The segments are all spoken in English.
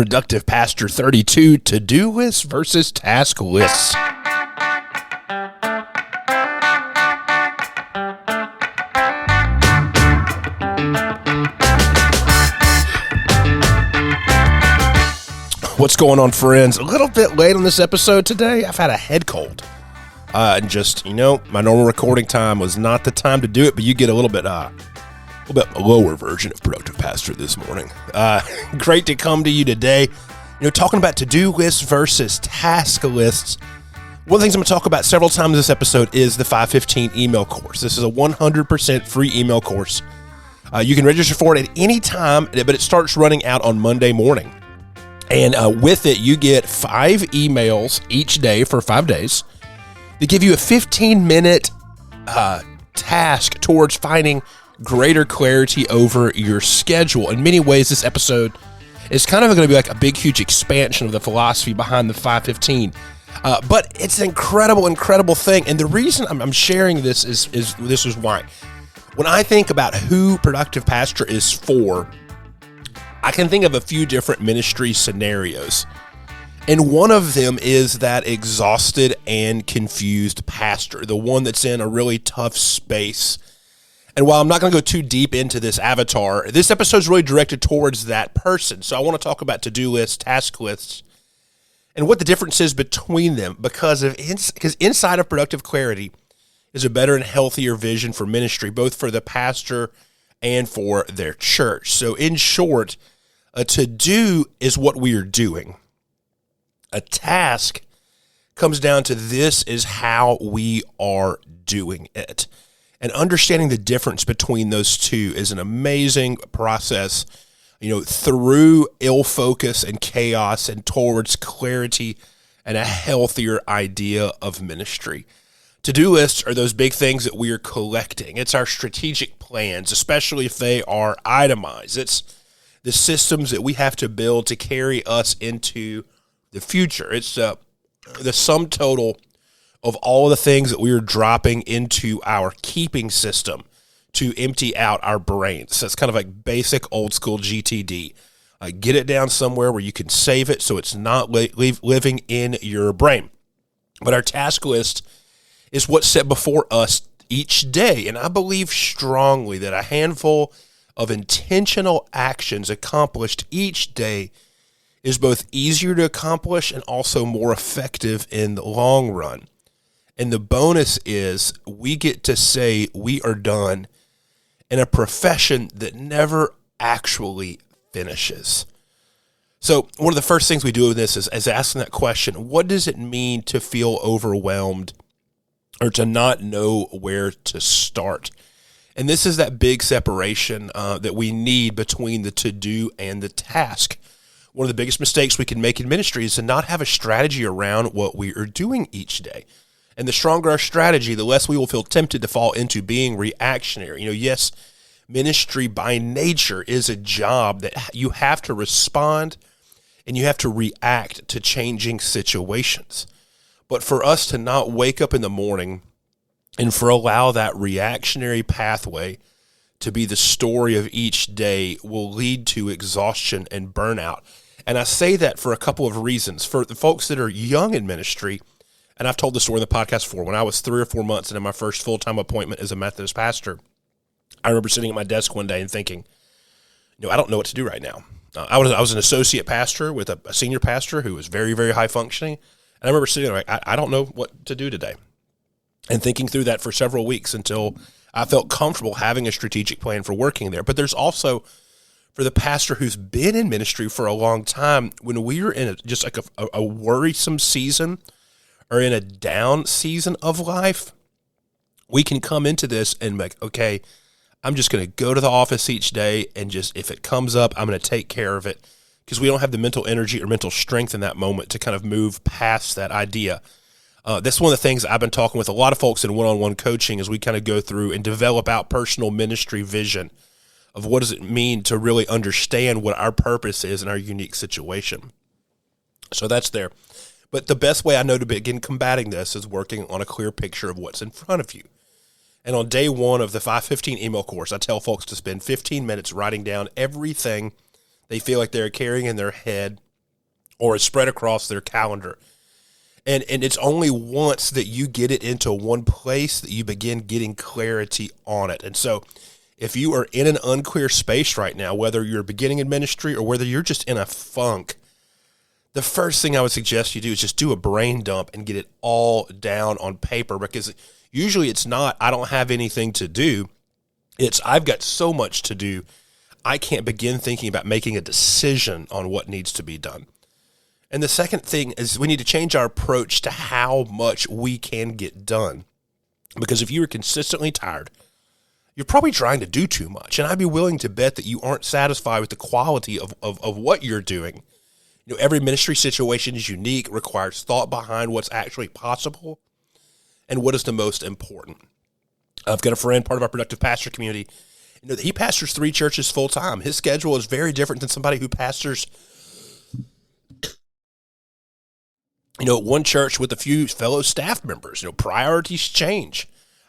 Productive Pastor 32, to-do lists versus task lists. What's going on, friends? A little bit late on this episode today. I've had a head cold. And just, my normal recording time was not the time to do it, but you get a little bit lower version of Productive Pastor this morning. Great to come to you today. Talking about to-do lists versus task lists. One of the things I'm going to talk about several times this episode is the 515 email course. This is a 100% free email course. You can register for it at any time, but it starts running out on Monday morning. And with it, you get 5 emails each day for 5 days. They give you a 15-minute task towards finding greater clarity over your schedule. In many ways, this episode is kind of going to be like a big, huge expansion of the philosophy behind the 515. But it's an incredible thing. And the reason I'm sharing this is this is why. When I think about who Productive Pastor is for, I can think of a few different ministry scenarios. And one of them is that exhausted and confused pastor, the one that's in a really tough space. And while I'm not going to go too deep into this avatar, this episode is really directed towards that person. So I want to talk about to-do lists, task lists, and what the difference is between them, because inside of productive clarity is a better and healthier vision for ministry, both for the pastor and for their church. So in short, a to-do is what we are doing. A task comes down to this is how we are doing it. And understanding the difference between those two is an amazing process, through ill focus and chaos and towards clarity and a healthier idea of ministry. To-do lists are those big things that we are collecting. It's our strategic plans, especially if they are itemized. It's the systems that we have to build to carry us into the future. It's the sum total of all of the things that we are dropping into our keeping system to empty out our brains. So it's kind of like basic old school GTD. Get it down somewhere where you can save it so it's not living in your brain. But our task list is what's set before us each day. And I believe strongly that a handful of intentional actions accomplished each day is both easier to accomplish and also more effective in the long run. And the bonus is we get to say we are done in a profession that never actually finishes. So one of the first things we do with this is asking that question: what does it mean to feel overwhelmed or to not know where to start? And this is that big separation that we need between the to-do and the task. One of the biggest mistakes we can make in ministry is to not have a strategy around what we are doing each day. And the stronger our strategy, the less we will feel tempted to fall into being reactionary. Yes, ministry by nature is a job that you have to respond and you have to react to changing situations. But for us to not wake up in the morning and allow that reactionary pathway to be the story of each day will lead to exhaustion and burnout. And I say that for a couple of reasons. For the folks that are young in ministry, and I've told this story in the podcast before, when I was 3 or 4 months into my first full-time appointment as a Methodist pastor, I remember sitting at my desk one day and thinking, I don't know what to do right now. I was an associate pastor with a senior pastor who was very, very high functioning. And I remember sitting there like, I don't know what to do today. And thinking through that for several weeks until I felt comfortable having a strategic plan for working there. But there's also, for the pastor who's been in ministry for a long time, when we are in just like a worrisome season or in a down season of life, we can come into this and be like, okay, I'm just going to go to the office each day and just, if it comes up, I'm going to take care of it, because we don't have the mental energy or mental strength in that moment to kind of move past that idea. That's one of the things I've been talking with a lot of folks in one-on-one coaching as we kind of go through and develop out personal ministry vision of what does it mean to really understand what our purpose is in our unique situation. So that's there. But the best way I know to begin combating this is working on a clear picture of what's in front of you. And on day one of the 515 email course, I tell folks to spend 15 minutes writing down everything they feel like they're carrying in their head or is spread across their calendar. And it's only once that you get it into one place that you begin getting clarity on it. And so if you are in an unclear space right now, whether you're beginning in ministry or whether you're just in a funk, the first thing I would suggest you do is just do a brain dump and get it all down on paper, because usually it's not, I don't have anything to do. It's, I've got so much to do, I can't begin thinking about making a decision on what needs to be done. And the second thing is we need to change our approach to how much we can get done. Because if you are consistently tired, you're probably trying to do too much. And I'd be willing to bet that you aren't satisfied with the quality of what you're doing. You know, every ministry situation is unique, requires thought behind what's actually possible and what is the most important. I've got a friend, part of our productive pastor community. You know, he pastors 3 churches full time. His schedule is very different than somebody who pastors, you know, one church with a few fellow staff members. You know, priorities change.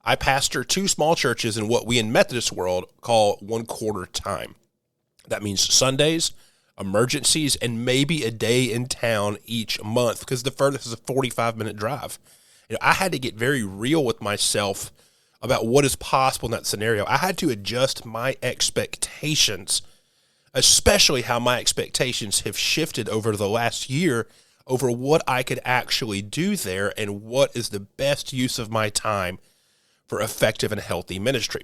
I pastor 2 small churches in what we in Methodist world call 1/4 time. That means Sundays, emergencies, and maybe a day in town each month, because the furthest is a 45-minute drive. You know, I had to get very real with myself about what is possible in that scenario. I had to adjust my expectations, especially how my expectations have shifted over the last year over what I could actually do there and what is the best use of my time for effective and healthy ministry.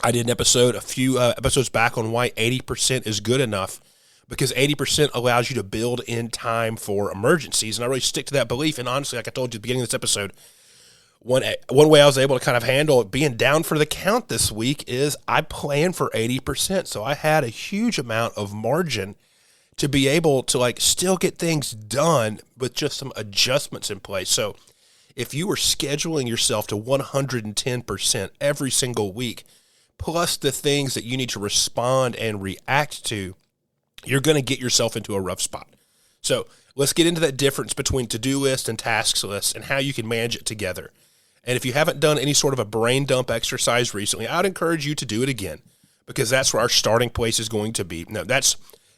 I did an episode a few episodes back on why 80% is good enough, because 80% allows you to build in time for emergencies. And I really stick to that belief. And honestly, like I told you at the beginning of this episode, one way I was able to kind of handle being down for the count this week is I planned for 80%. So I had a huge amount of margin to be able to like still get things done with just some adjustments in place. So if you were scheduling yourself to 110% every single week, plus the things that you need to respond and react to, you're going to get yourself into a rough spot. So let's get into that difference between to-do list and tasks list and how you can manage it together. And if you haven't done any sort of a brain dump exercise recently, I'd encourage you to do it again, because that's where our starting place is going to be. Now, that's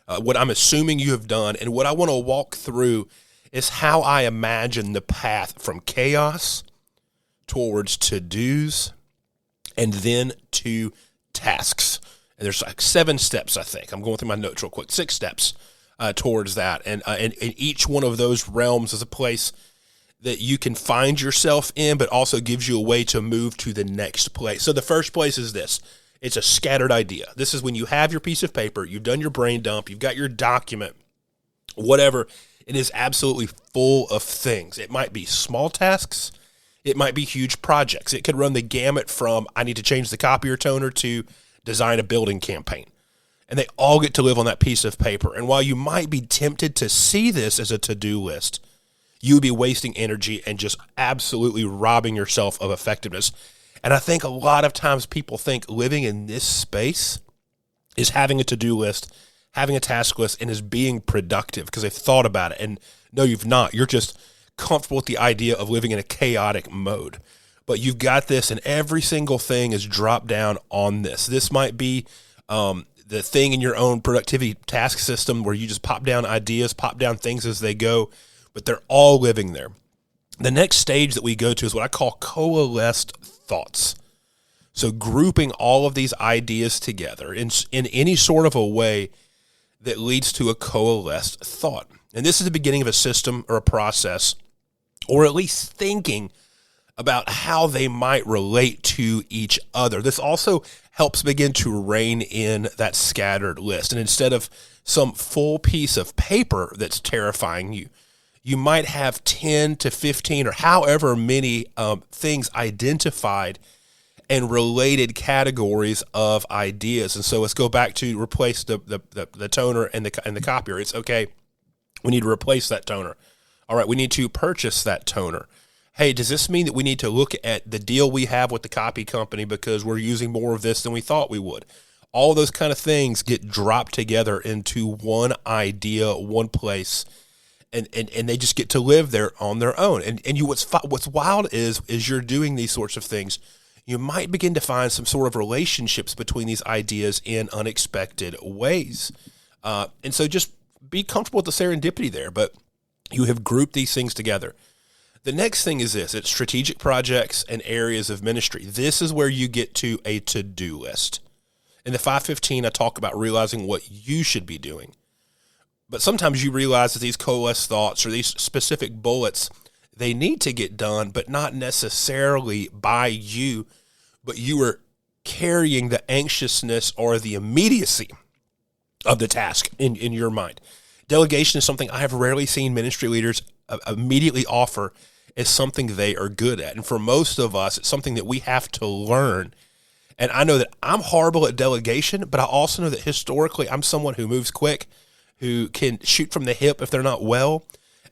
what I'm assuming you have done. And what I want to walk through is how I imagine the path from chaos towards to-dos and then to tasks. And there's like 7 steps, I think. I'm going through my notes real quick. 6 steps towards that. And each one of those realms is a place that you can find yourself in, but also gives you a way to move to the next place. So the first place is this. It's a scattered idea. This is when you have your piece of paper, you've done your brain dump, you've got your document, whatever. It is absolutely full of things. It might be small tasks. It might be huge projects. It could run the gamut from I need to change the copier toner to design a building campaign. And they all get to live on that piece of paper. And while you might be tempted to see this as a to-do list, you would be wasting energy and just absolutely robbing yourself of effectiveness. And I think a lot of times people think living in this space is having a to-do list, having a task list, and is being productive because they've thought about it. And no, you've not. You're just comfortable with the idea of living in a chaotic mode. But you've got this, and every single thing is dropped down on this. This might be the thing in your own productivity task system where you just pop down ideas, pop down things as they go, but they're all living there. The next stage that we go to is what I call coalesced thoughts. So grouping all of these ideas together in any sort of a way that leads to a coalesced thought. And this is the beginning of a system or a process, or at least thinking about how they might relate to each other. This also helps begin to rein in that scattered list. And instead of some full piece of paper that's terrifying you, you might have 10 to 15 or however many things identified and related categories of ideas. And so let's go back to replace the toner and the copier. It's okay, we need to replace that toner. All right, we need to purchase that toner. Hey, does this mean that we need to look at the deal we have with the copy company because we're using more of this than we thought we would? All those kind of things get dropped together into one idea, one place, and they just get to live there on their own. And what's wild is you're doing these sorts of things, you might begin to find some sort of relationships between these ideas in unexpected ways. And so just be comfortable with the serendipity there, but you have grouped these things together. The next thing is this. It's strategic projects and areas of ministry. This is where you get to a to-do list. In the 515, I talk about realizing what you should be doing. But sometimes you realize that these coalesced thoughts or these specific bullets, they need to get done, but not necessarily by you, but you are carrying the anxiousness or the immediacy of the task in your mind. Delegation is something I have rarely seen ministry leaders immediately offer as something they are good at. And for most of us, it's something that we have to learn. And I know that I'm horrible at delegation, but I also know that historically I'm someone who moves quick, who can shoot from the hip if they're not well.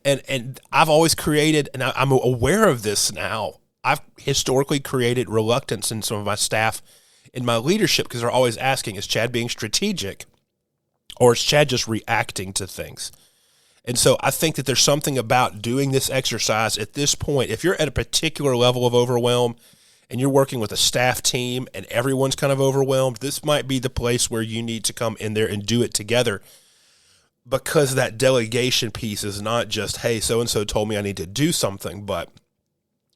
And I've always created, and I'm aware of this now, I've historically created reluctance in some of my staff in my leadership because they're always asking, is Chad being strategic or is Chad just reacting to things? And so I think that there's something about doing this exercise at this point. If you're at a particular level of overwhelm and you're working with a staff team and everyone's kind of overwhelmed, this might be the place where you need to come in there and do it together, because that delegation piece is not just, hey, so-and-so told me I need to do something, but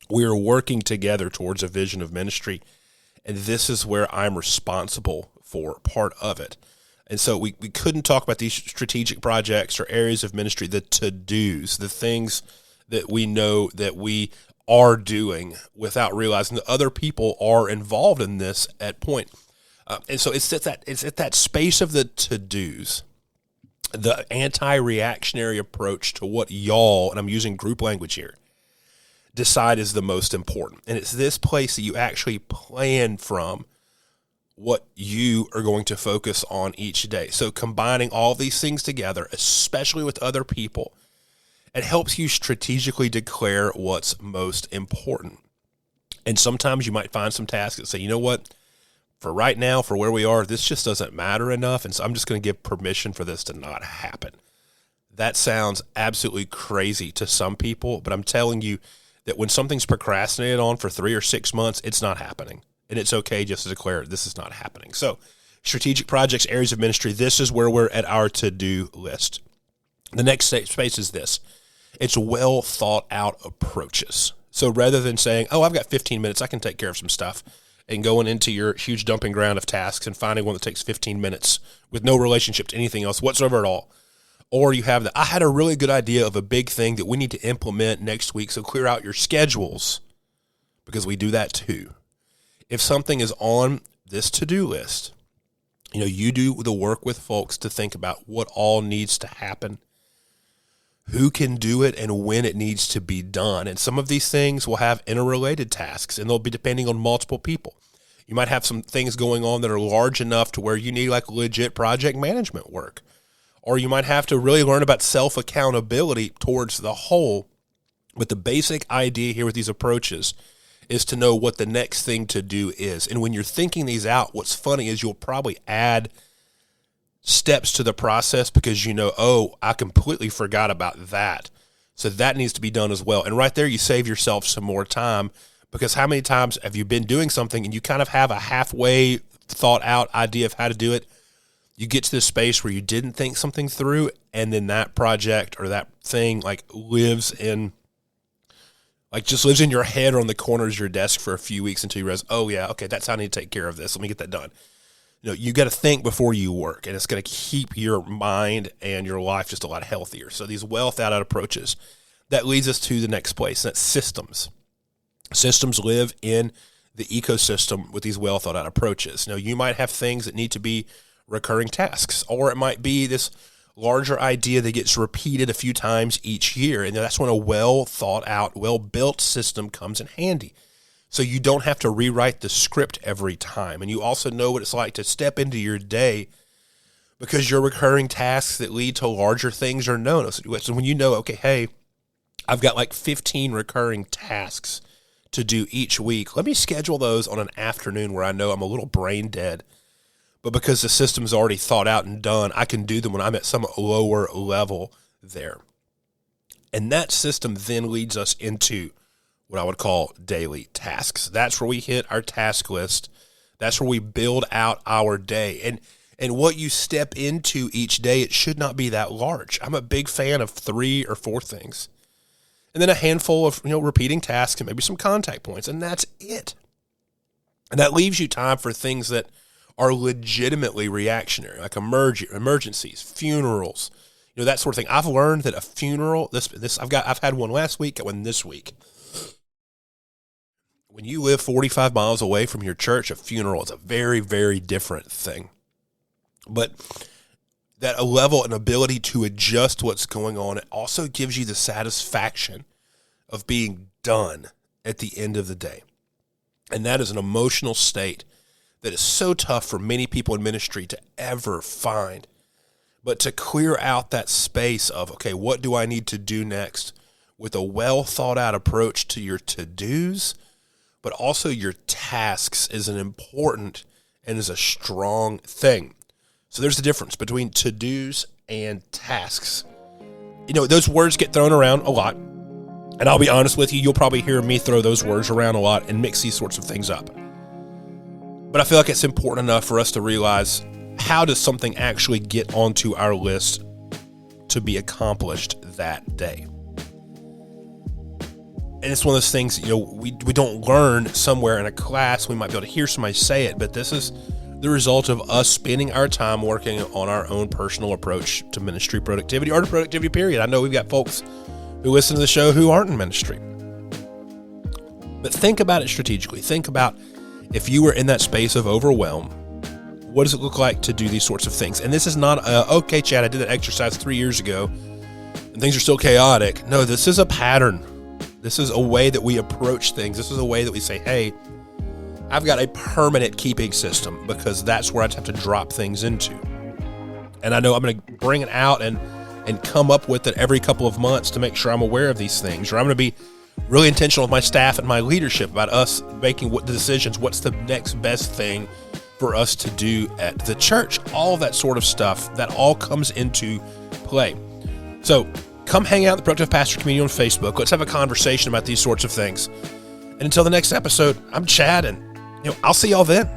we're working together towards a vision of ministry. And this is where I'm responsible for part of it. And so we couldn't talk about these strategic projects or areas of ministry, the to-dos, the things that we know that we are doing without realizing that other people are involved in this at point. And so it's at that space of the to-dos, the anti-reactionary approach to what y'all, and I'm using group language here, decide is the most important. And it's this place that you actually plan from what you are going to focus on each day. So combining all these things together, especially with other people, it helps you strategically declare what's most important. And sometimes you might find some tasks that say, you know what, for right now, for where we are, this just doesn't matter enough, and so I'm just going to give permission for this to not happen. That sounds absolutely crazy to some people, but I'm telling you that when something's procrastinated on for 3 or 6 months, it's not happening. And it's okay just to declare this is not happening. So strategic projects, areas of ministry, this is where we're at our to-do list. The next space is this. It's well thought out approaches. So rather than saying, oh, I've got 15 minutes, I can take care of some stuff, and going into your huge dumping ground of tasks and finding one that takes 15 minutes with no relationship to anything else whatsoever at all. Or you have I had a really good idea of a big thing that we need to implement next week, so clear out your schedules, because we do that too. If something is on this to-do list, you do the work with folks to think about what all needs to happen, who can do it, and when it needs to be done. And some of these things will have interrelated tasks, and they'll be depending on multiple people. You might have some things going on that are large enough to where you need like legit project management work. Or you might have to really learn about self-accountability towards the whole. But the basic idea here with these approaches is to know what the next thing to do is. And when you're thinking these out, what's funny is you'll probably add steps to the process because oh, I completely forgot about that. So that needs to be done as well. And right there, you save yourself some more time, because how many times have you been doing something and you kind of have a halfway thought out idea of how to do it? You get to this space where you didn't think something through, and then that project or that thing lives in your head or on the corners of your desk for a few weeks until you realize, oh yeah, okay, that's how I need to take care of this. Let me get that done. You got to think before you work, and it's going to keep your mind and your life just a lot healthier. So these well thought out approaches, that leads us to the next place, and that's systems. Systems live in the ecosystem with these well thought out approaches. You might have things that need to be recurring tasks, or it might be this larger idea that gets repeated a few times each year. And that's when a well thought out, well built system comes in handy. So you don't have to rewrite the script every time. And you also know what it's like to step into your day, because your recurring tasks that lead to larger things are known. So when okay, hey, I've got 15 recurring tasks to do each week. Let me schedule those on an afternoon where I know I'm a little brain dead. But because the system's already thought out and done, I can do them when I'm at some lower level there. And that system then leads us into what I would call daily tasks. That's where we hit our task list. That's where we build out our day. And And what you step into each day, it should not be that large. I'm a big fan of 3 or 4 things. And then a handful of, repeating tasks and maybe some contact points, and that's it. And that leaves you time for things that are legitimately reactionary, like emergencies, funerals, that sort of thing. I've learned that a funeral, I've had one last week, got one this week. When you live 45 miles away from your church, a funeral is a very, very different thing. But that a level and ability to adjust what's going on, it also gives you the satisfaction of being done at the end of the day. And that is an emotional state that is so tough for many people in ministry to ever find. But to clear out that space of, okay, what do I need to do next, with a well thought out approach to your to-dos, but also your tasks, is an important and is a strong thing. So there's the difference between to-dos and tasks. Those words get thrown around a lot. And I'll be honest with you, you'll probably hear me throw those words around a lot and mix these sorts of things up. But I feel like it's important enough for us to realize, how does something actually get onto our list to be accomplished that day? And it's one of those things, we don't learn somewhere in a class. We might be able to hear somebody say it, but this is the result of us spending our time working on our own personal approach to ministry productivity, or to productivity period. I know we've got folks who listen to the show who aren't in ministry. But think about it strategically. Think about, if you were in that space of overwhelm, what does it look like to do these sorts of things? And this is not, okay, Chad, I did that exercise 3 years ago, and things are still chaotic. No, this is a pattern. This is a way that we approach things. This is a way that we say, hey, I've got a permanent keeping system, because that's where I have to drop things into. And I know I'm going to bring it out and come up with it every couple of months to make sure I'm aware of these things. Or I'm going to be really intentional with my staff and my leadership about us making the decisions. What's the next best thing for us to do at the church? All that sort of stuff, that all comes into play. So come hang out in the Productive Pastor community on Facebook. Let's have a conversation about these sorts of things. And until the next episode, I'm Chad, and I'll see y'all then.